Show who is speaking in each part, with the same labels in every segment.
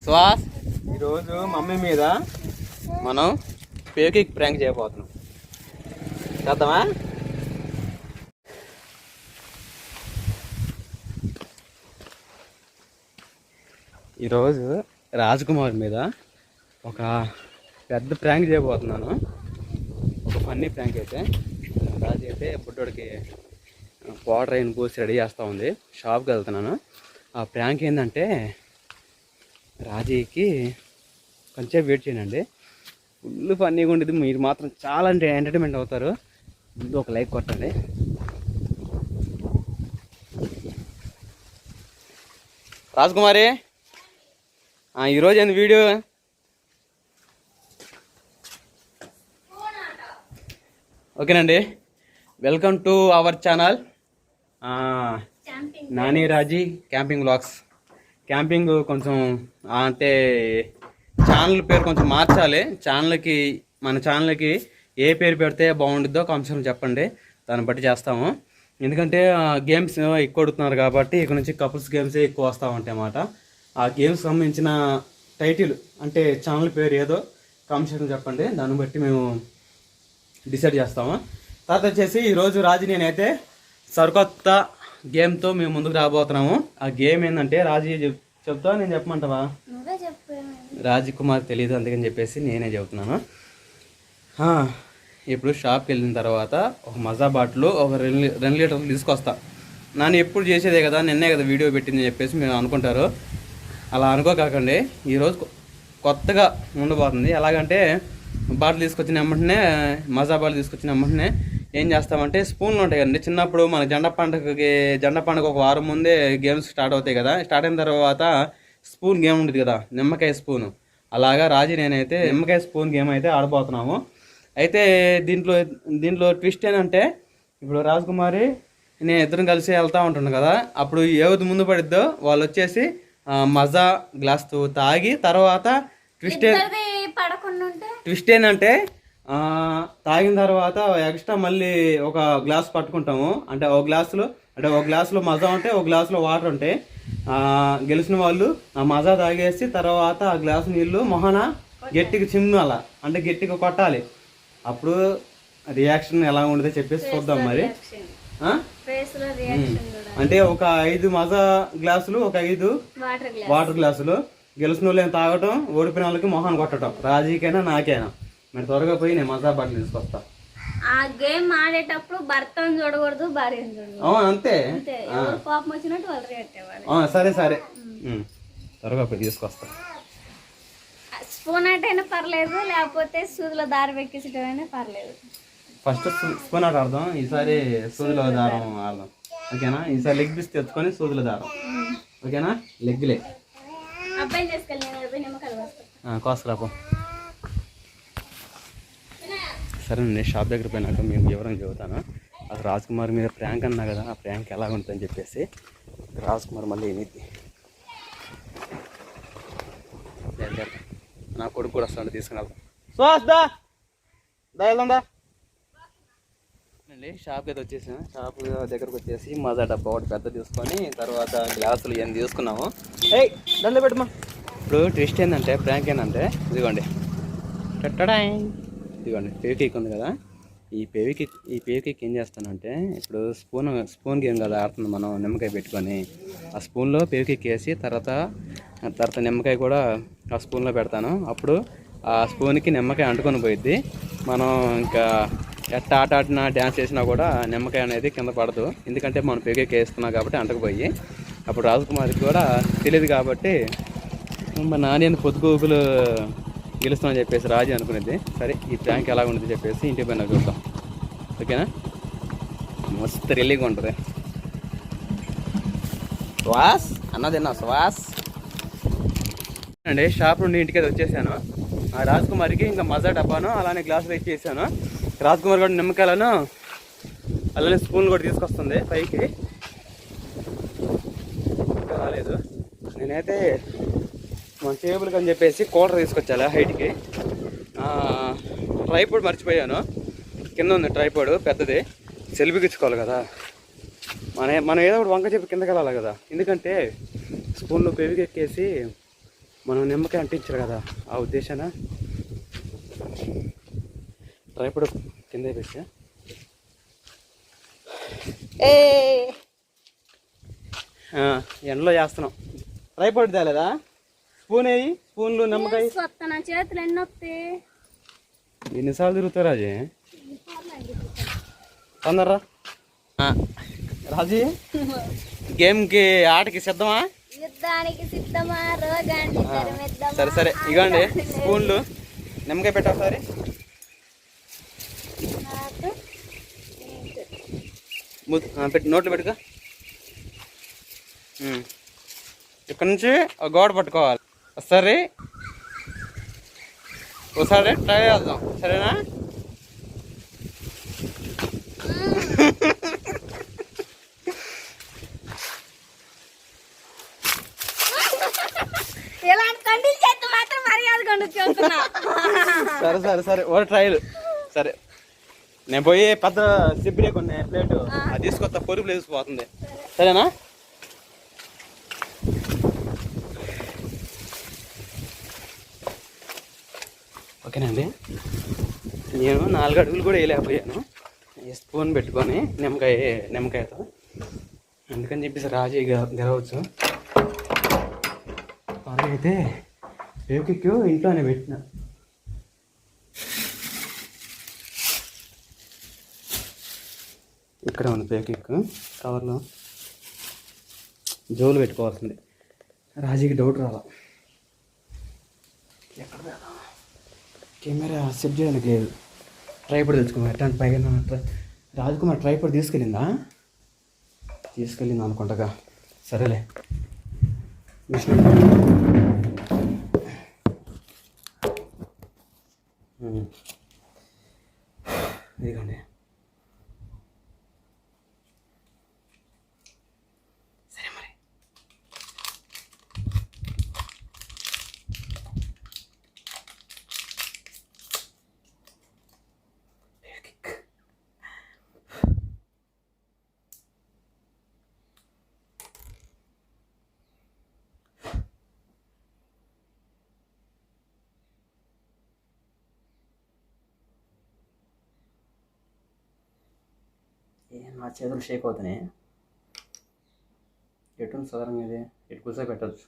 Speaker 1: సుహాస్ ఈరోజు మమ్మీ మీద మనం పేకిక్ ప్రాంక్ చేయబోతున్నాం. చేద్దామా? ఈరోజు రాజ్కుమార్ మీద ఒక పెద్ద ప్రాంక్ చేయబోతున్నాను. ఒక ఫన్నీ ప్రాంక్ అయితే రాజు అయితే బుడ్డోడికి వాటర్ అయిన పోసి రెడీ చేస్తూ ఉంది. షాప్కి వెళ్తున్నాను. ఆ ప్రాంక్ ఏంటంటే రాజీకి కొంచెం వెయిట్ చేయండి. ఫుల్ ఫన్నీగా ఉండేది. మీరు మాత్రం చాలా అంటే ఎంటర్టైన్మెంట్ అవుతారు. ముందు ఒక లైక్ కొట్టండి. రాజ్కుమారి ఈరోజు ఏంది వీడియో? ఓకేనండి, welcome to our channel Nani Raji camping vlogs. Camping కొంచెం అంటే ఛానల్ పేరు కొంచెం మార్చాలి. మన ఛానల్కి ఏ పేరు పెడితే బాగుంటుందో కొంచెం చెప్పండి, దాన్ని బట్టి చేస్తాము. ఎందుకంటే గేమ్స్ ఎక్కువ అడుగుతున్నారు కాబట్టి ఇక నుంచి కపుల్స్ గేమ్సే ఎక్కువ వస్తూ ఉంటాయి అన్నమాట. ఆ గేమ్స్ సంబంధించిన టైటిల్ అంటే ఛానల్ పేరు ఏదో కామెంట్ చెప్పండి, దాన్ని బట్టి మేము డిసైడ్ చేస్తాము. తర్వాత వచ్చేసి ఈరోజు రాజు నేనైతే సరికొత్త గేమ్తో మేము ముందుకు రాబోతున్నాము. ఆ గేమ్ ఏంటంటే రాజీ చెప్తా, నేను చెప్పమంటావా? రాజ్కుమార్ తెలియదు, అందుకని చెప్పేసి నేనే చెబుతున్నాను. ఇప్పుడు షాప్కి వెళ్ళిన తర్వాత ఒక మజా బాటిల్ ఒక 2 లీటర్లు తీసుకొస్తా. నాన్న ఎప్పుడు చేసేదే కదా, నిన్నే కదా వీడియో పెట్టిందని చెప్పేసి మేము అనుకుంటారు. అలా అనుకోకండి, ఈరోజు కొత్తగా ఉండబోతుంది. ఎలాగంటే బాటిల్ తీసుకొచ్చిన వెంటనే మజా బాటిల్ తీసుకొచ్చిన వెంటనే ఏం చేస్తామంటే స్పూన్లు ఉంటాయి కదండి. చిన్నప్పుడు మన జెండా పండుగ ఒక వారం ముందే గేమ్స్ స్టార్ట్ అవుతాయి కదా. స్టార్ట్ అయిన తర్వాత స్పూన్ గేమ్ ఉంటుంది కదా, నిమ్మకాయ స్పూను. అలాగా రాజీ నేనైతే నిమ్మకాయ స్పూన్ గేమ్ అయితే ఆడబోతున్నాము. అయితే దీంట్లో ట్విస్ట్ ఏంటంటే ఇప్పుడు రాజ్కుమారి నేను ఇద్దరం కలిసి వెళ్తూ ఉంటున్నాను కదా, అప్పుడు ఏది ముందు పడిద్దో వాళ్ళు వచ్చేసి మజా గ్లాస్తో తాగి తర్వాత ట్విస్ట్ ఏంటంటే తాగిన తర్వాత ఎక్స్ట్రా మళ్ళీ ఒక గ్లాస్ పట్టుకుంటాము. అంటే ఒక గ్లాసులో మజా ఉంటే ఒక గ్లాసులో వాటర్ ఉంటాయి. గెలిచిన వాళ్ళు ఆ మజా తాగేసి తర్వాత ఆ గ్లాసు నీళ్ళు మొహన గట్టిగా చిమ్మాల, అంటే గట్టిగా కొట్టాలి. అప్పుడు రియాక్షన్ ఎలా ఉండదో చెప్పేసి చూద్దాం మరి. అంటే ఒక 5 మజా గ్లాసులు, ఒక 5 వాటర్ గ్లాసులు, గెలిచిన వాళ్ళు ఏం తాగటం, ఓడిపోయిన వాళ్ళకి మొహన్ కొట్టడం. రాజీకైనా నాకైనా. మరి త్వరగా పోయి నేను మజా బాటిల్ తీసుకొస్తా.
Speaker 2: ఆ గేమ్ ఆడేటప్పుడు భర్తను చూడకూడదు, భార్యను చూడకూడదు.
Speaker 1: అంతే,
Speaker 2: కోపం వచ్చినట్టు వాళ్ళు రియాక్ట్ అవ్వాలి.
Speaker 1: సరే త్వరగా పోయి తీసుకొస్తా.
Speaker 2: స్పూన్ అయినా పర్లేదు, లేకపోతే సూదిలో దారి వెక్కించడం పర్లేదు.
Speaker 1: ఫస్ట్ స్పూన్ ఆట ఆడదాం, ఈసారి సూదిలో దారం ఆడదాం. ఓకేనా? ఈసారి లెగ్ పీస్ తెచ్చుకొని సూదిలో దారం. ఓకేనా? లెగ్లే
Speaker 2: అబ్బాయి చేసుకెళ్ళి నిమ్మకాయలు
Speaker 1: కోసరాపో. సరేనండి, షాప్ దగ్గర పోయినాక మేము వివరం చెబుతాను. అది రాజ్కుమార్ మీద ప్రాంక్ అన్నా కదా, ఆ ప్రాంక్ ఎలా ఉంటుందని చెప్పేసి. రాజ్కుమార్ మళ్ళీ ఏమిద్ది నా కొడుకు కూడా వస్తాడు, తీసుకుని వెళ్తాం. వెళ్దా అండి. షాప్కి అయితే వచ్చేసాను. షాప్ దగ్గరకు వచ్చేసి మజా డబ్బా ఒకటి పెద్ద తీసుకొని తర్వాత గ్లాసులు ఏం తీసుకున్నాము. దండ పెట్టమా. ఇప్పుడు ట్విస్ట్ ఏంటంటే ప్రాంక్ ఏంటంటే ఇదిగోండి పేవికేక్ ఉంది కదా. ఈ పేవికేక్ ఏం చేస్తానంటే ఇప్పుడు స్పూన్ గేమ్ కదా ఆడుతుంది మనం, నిమ్మకాయ పెట్టుకొని ఆ స్పూన్లో పేవికేక్ వేసి తర్వాత నిమ్మకాయ కూడా ఆ స్పూన్లో పెడతాను. అప్పుడు ఆ స్పూన్కి నిమ్మకాయ అంటుకొని పోయిద్ది. మనం ఇంకా ఎట్ట ఆట ఆడినా డ్యాన్స్ చేసినా కూడా నిమ్మకాయ అనేది కింద పడదు, ఎందుకంటే మనం పేవికేక్ వేస్తున్నాం కాబట్టి అంటకపోయి. అప్పుడు రాజ్కుమార్కి కూడా తెలియదు కాబట్టి మా నాని పొద్దుగూపులు గెలుస్తామని చెప్పేసి రాజీ అనుకునేది. సరే ఈ ప్రాంక్ ఎలా ఉండదు చెప్పేసి ఇంటి పైన చూద్దాం. ఓకేనా? మస్తు థ్రిల్లింగ్ ఉంటుంది. శ్వాస్ అన్నదిన్నా శ్వాస్ అండి. షాప్ నుండి ఇంటికి వచ్చేసాను. ఆ రాజ్కుమార్కి ఇంకా మజా డబ్బాను అలానే గ్లాసులు ఇచ్చేసాను. రాజ్కుమార్ కూడా నిమ్మకాయలను అలానే స్పూన్లు కూడా తీసుకొస్తుంది పైకి. రాలేదు. నేనైతే మన టేబుల్కి అని చెప్పేసి కూలర్ తీసుకొచ్చాలి హైట్కి. ట్రైపోడ్ మర్చిపోయాను, కింద ఉంది ట్రైపోడ్ పెద్దది, సెల్ఫీకి ఇచ్చుకోవాలి కదా. మనం ఏదో ఒకటి వంక చెప్పి కిందకి వెళ్ళాలి కదా, ఎందుకంటే స్పూన్లో పెవికి ఎక్కేసి మనం నిమ్మకాయ అంటించారు కదా ఆ ఉద్దేశాన ట్రైపాడ్ కింద పెట్టా. ఎండలో చేస్తున్నాం. ట్రైపాడ్ తేలేదా? స్పూన్ వేయి, స్పూన్లు నిమ్మకాయ.
Speaker 2: నా చేతులు ఎన్ని వస్తాయి?
Speaker 1: ఎన్నిసార్లు తిరుగుతావు రాజీ? తొందరరా రాజీ. గేమ్కి ఆటకి సిద్ధమా?
Speaker 2: యుద్ధానికి సిద్ధమా? రోగాన్ని తరిమేద్దామా?
Speaker 1: సరే సరే, ఇగోండి స్పూన్లు, నిమ్మకాయ పెట్టా ఒకసారి. పెట్టి నోట్లో పెట్టుకో. ఇక్కడ నుంచి ఒక గోడ పట్టుకోవాలి. ఒకసారి ట్రై చేద్దాం, సరేనా? సరే సరే సరే, ఒక ట్రైల్. సరే నేను పోయి పెద్ద సిబ్బిని కొన్ని ప్లేట్ అది తీసుకొస్తా, పొరుపులు వేసిపోతుంది, సరేనా? ఓకేనండి. నేను 4 అడుగులు కూడా వేయలేకపోయాను ఈ స్పూన్ పెట్టుకొని నిమ్మకాయతో. అందుకని చెప్పేసి రాజీ గెలవచ్చు. త్వరగా అయితే పేకిక్కు ఇంట్లోనే పెట్టిన. ఇక్కడ ఉంది పేకిక్ కవర్లో. జోలు పెట్టుకోవాల్సింది. రాజీకి డౌట్ రాలా, ఎక్కడ కెమెరా సెట్ చేయడానికి లేదు. ట్రైపాడ్ తెచ్చుకున్నాం. ఎట్లాంటి పైన రాజకుమార్ ట్రైపాడ్ తీసుకెళ్ళింది అనుకుంటగా. సరేలే, ఇదిగోండి. సరే మరి నా చేతులు షేక్ అవుతున్నాయి. ఎటు సాధారణంగా ఇది ఇటు కూర్చో పెట్టచ్చు.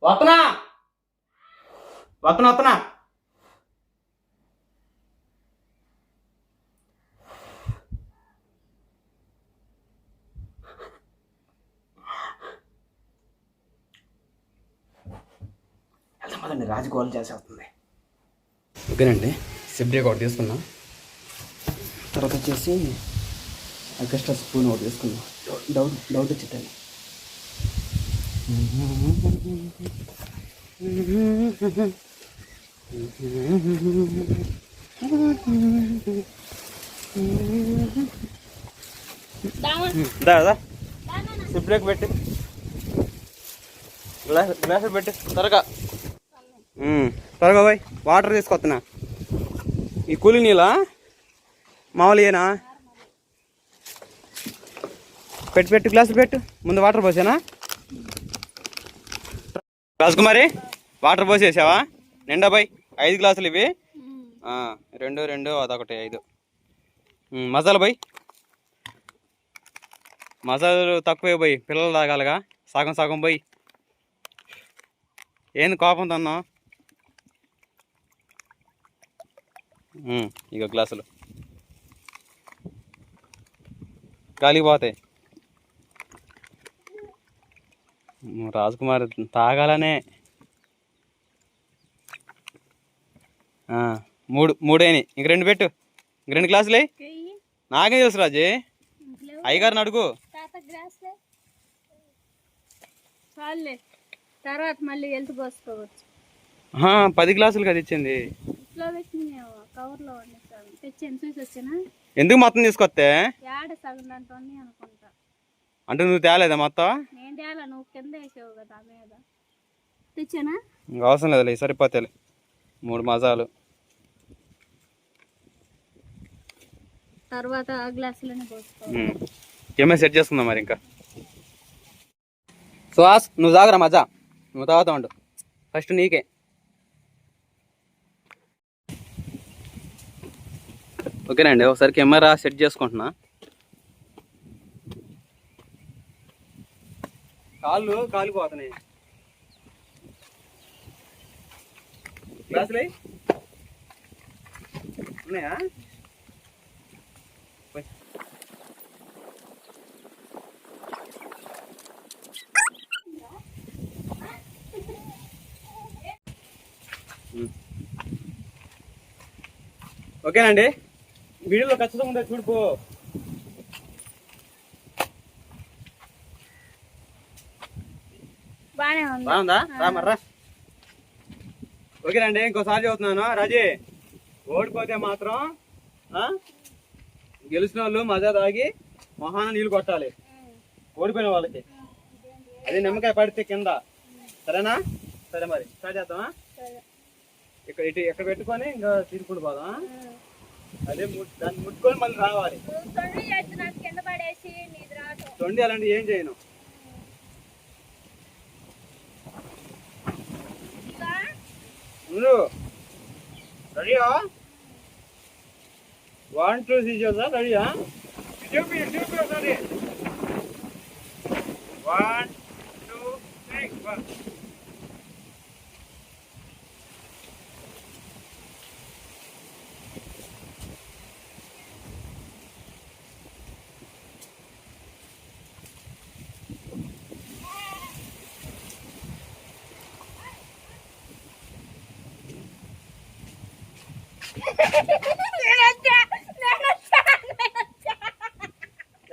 Speaker 1: వస్తున్నా. వెళ్దాం, రాజగోళం చేసేస్తుంది. ఓకేనండి, సిబ్రేక్ ఒకటి తీసుకున్నాం. తర్వాత వచ్చేసి ఎక్స్ట్రా స్పూన్ ఒకటి తీసుకున్నాం. డౌట్ వచ్చింది. సిబ్రేక్ పెట్టి గ్లాస్ పెట్టి త్వరగా పోయి వాటర్ తీసుకొస్తున్నా. ఈ కూలింగ్ నీళ్ళ మామూలుగా పెట్టు గ్లాసులు పెట్టు. ముందు వాటర్ పోసానా? రాజకుమారి వాటర్ పోసేసావా? నిండా పోయి 5 గ్లాసులు ఇవి. 2 అదొకటి 5. మసాలా పోయి, మసాలాలు తక్కువే పోయి, పిల్లలు తాగాలిగా. సగం పోయి. ఏంది కోపం తన్నా? ఇక గ్లాసులు గాలికి పోతాయి. రాజకుమార్ తాగాలనే. 3 అయినాయి. ఇంక 2 పెట్టు. ఇంక 2 గ్లాసులే. నాకేం తెలుసు రాజీ, అయ్యగారిని అడుగు.
Speaker 2: తర్వాత మళ్ళీ వెళ్తూ పోసుకోవచ్చు.
Speaker 1: 10 గ్లాసులు కదా ఇచ్చింది.
Speaker 2: కవర్లో తెచ్చాను, చూసి వచ్చానా?
Speaker 1: ఎందుకు మొత్తం తీసుకొస్తే
Speaker 2: యాడ సగం దాంట్లో అనుకుంటా.
Speaker 1: అంటే నువ్వు తేలేదా మొత్తం?
Speaker 2: నేను తేలా, నువ్వు కింద వేసావు కదా మీద. తెచ్చానా?
Speaker 1: ఇంకా అవసరం లేదులే, సరిపోతాయి 3 మజాలు.
Speaker 2: తర్వాత ఆ గ్లాసులోనే పోసుకో.
Speaker 1: ఏమైనా సెట్ చేసుకుందాం మరి. ఇంకా సుహాస్ నువ్వు తాగరా మజా, నువ్వు తాగుతా ఉండు. ఫస్ట్ నీకే. ఓకేనండి, ఒకసారి కెమెరా సెట్ చేసుకుంటున్నా. కాళ్ళు కాలిపోతున్నాయి. గ్లాసులు ఉన్నాయా? ఓకేనండి, వీడియోలో ఖచ్చితంగా ఉంటే చూడుకో. బాగుందా? రామర్రా. ఓకేనండి, ఇంకోసారి చెబుతున్నాను, రాజీ ఓడిపోతే మాత్రం గెలిచిన వాళ్ళు మజా తాగి మొహాన నీళ్ళు కొట్టాలి ఓడిపోయిన వాళ్ళకి. అది నిమ్మకాయ పడితే కింద, సరేనా? సరే మరి స్టార్ట్ చేద్దామా? ఇక్కడ ఇటు ఎక్కడ పెట్టుకొని ఇంకా తీసుకుంటూ పోదాం. అదే దాన్ని ముట్టుకొని మళ్ళీ రావాలి. తొండి అలాంటివి ఏం చేయను. రెడీయా? 1 2 3 చేద్దా? రెడీయా? చూపి ఒకసారి. 1 2 3 1.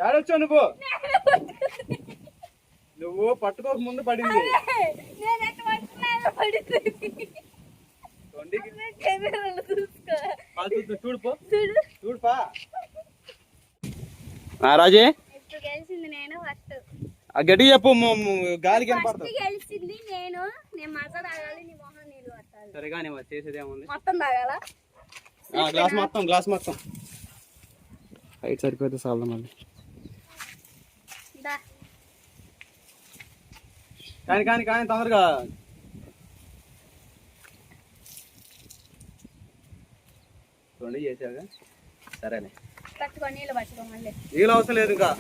Speaker 1: ఏడొచ్చావు నువ్వు? నువ్వు పట్టుకోక ముందు పడింది. చూడుపో చూడుపా. రాజే
Speaker 2: గెలిచింది నేను ఫస్ట్.
Speaker 1: గట్టి చెప్పు, గాలికి
Speaker 2: గెలిచింది నేను. నేను మజా తాగాలి, నీ మొహం నీళ్ళు పట్టాలి.
Speaker 1: సరే కానీ చేసేది ఏముంది,
Speaker 2: మొత్తం తాగాలా?
Speaker 1: గ్లాస్ మొత్తం హైట్ సరిపోతే చాలు. మళ్ళీ కానీ తొందరగా. రెండు చేసావుగా, సరేనే.
Speaker 2: పట్టుకో, నీళ్ళు పట్టుకో. మళ్ళీ
Speaker 1: నీళ్ళు అవసరం లేదు, ఇంకా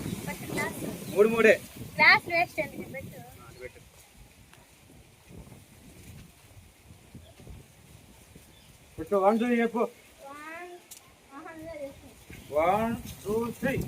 Speaker 1: 3
Speaker 2: గ్లాస్ వేస్ట్ అండి. పెట్టు.
Speaker 1: పెట్టు. 1 2 చెప్పు. 1 2 3.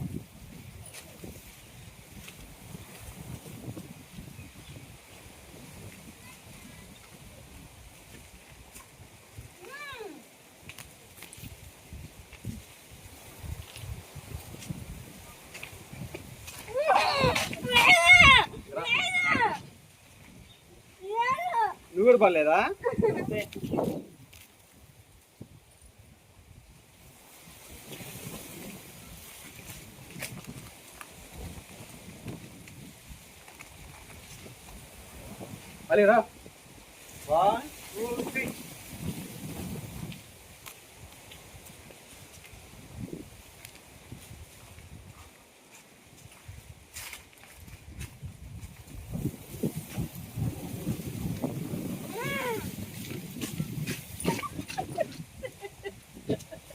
Speaker 1: నువ్వు కూడా పర్లేదా? మళ్ళీ రా. 1 2 3.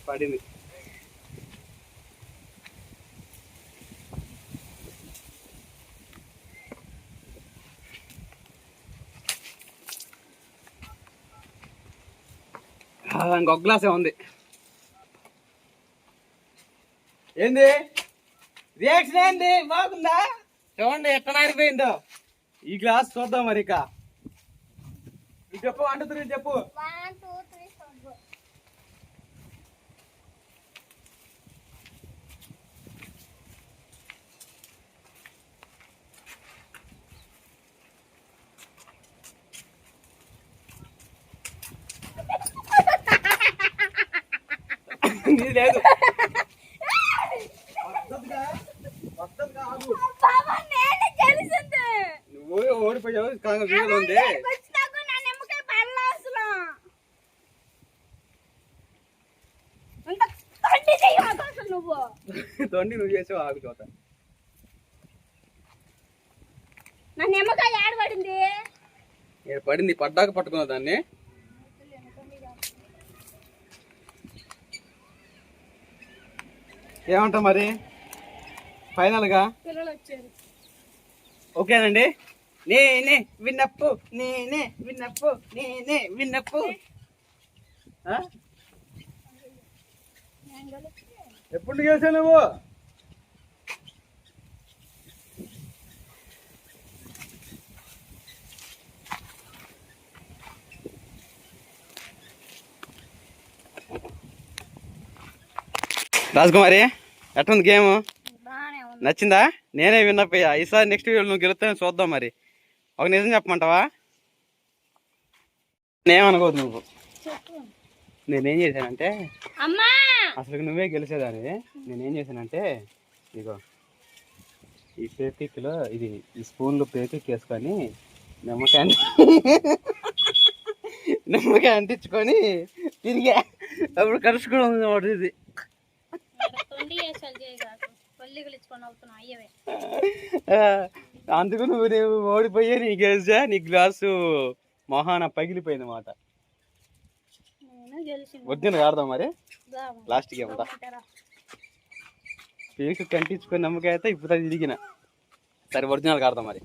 Speaker 1: పడింది. ఇంకొక గ్లాసే ఉంది. ఏంది రియాక్షన్? ఏంది బాగుందా? చూడండి ఎట్లా ఆడిపోయిందో. ఈ గ్లాస్ చూద్దాం మరి. ఇక చెప్పు, 1 2 3 చెప్పు.
Speaker 2: 1 2 3 4.
Speaker 1: ఇది లేదు.
Speaker 2: బాబా నేను గెలిచింది.
Speaker 1: నువ్వు ఓడిపోయావు. వీడియోలో ఉంది.
Speaker 2: వచ్చినాక నా నిమ్మకాయ పడలా అసలు. అంత తొండి చెయ్యకు అసలు నువ్వు.
Speaker 1: తొండి నువ్వు చేసావు. ఆగు చూత.
Speaker 2: నా నిమ్మకాయ ఏడ పడింది?
Speaker 1: పడింది. పడ్డాక పట్టుకున్నా దాన్ని. ఏమంటా మరి ఫైనల్గా?
Speaker 2: పిల్లలు వచ్చారు.
Speaker 1: ఓకేనండి. నేనే విన్నప్పు, నేనే విన్నప్పు, నేనే విన్నప్పు. ఎప్పుడు చేసావు నువ్వు? రాజకుమారి ఎట్టుంది గేమ్?
Speaker 2: బాగానే ఉంది.
Speaker 1: నచ్చిందా? నేనే విన్నపోయా. ఈసారి నెక్స్ట్ వీడియో నువ్వు గెలుస్తాను చూద్దాం. మరి ఒక నిజం చెప్పమంటావా? నేనేమనుకోదు నువ్వు. నేనేం చేశానంటే
Speaker 2: అమ్మా
Speaker 1: అసలు నువ్వే గెలిచేదాన్ని. నేనేం చేశానంటే ఇగో ఈ పేకిక్లో ఇది ఈ స్పూన్లు పేకిక్ వేసుకొని నిమ్మకాయ అంటించుకొని తిరిగా. అప్పుడు కలుసుకోవడం ఇది. అందుకు నువ్వు ఓడిపోయే నీ గెలిచా. నీ గ్లాసు మొహాన పగిలిపోయింది మాట. ఒరిజినల్ ఆడదాం మరి. లాస్ట్ గేమ్ పేకు కంటించుకొని నమ్మకాయ అయితే ఇప్పుడు తిరిగిన. సరే ఒరిజినల్ ఆడదాం మరి.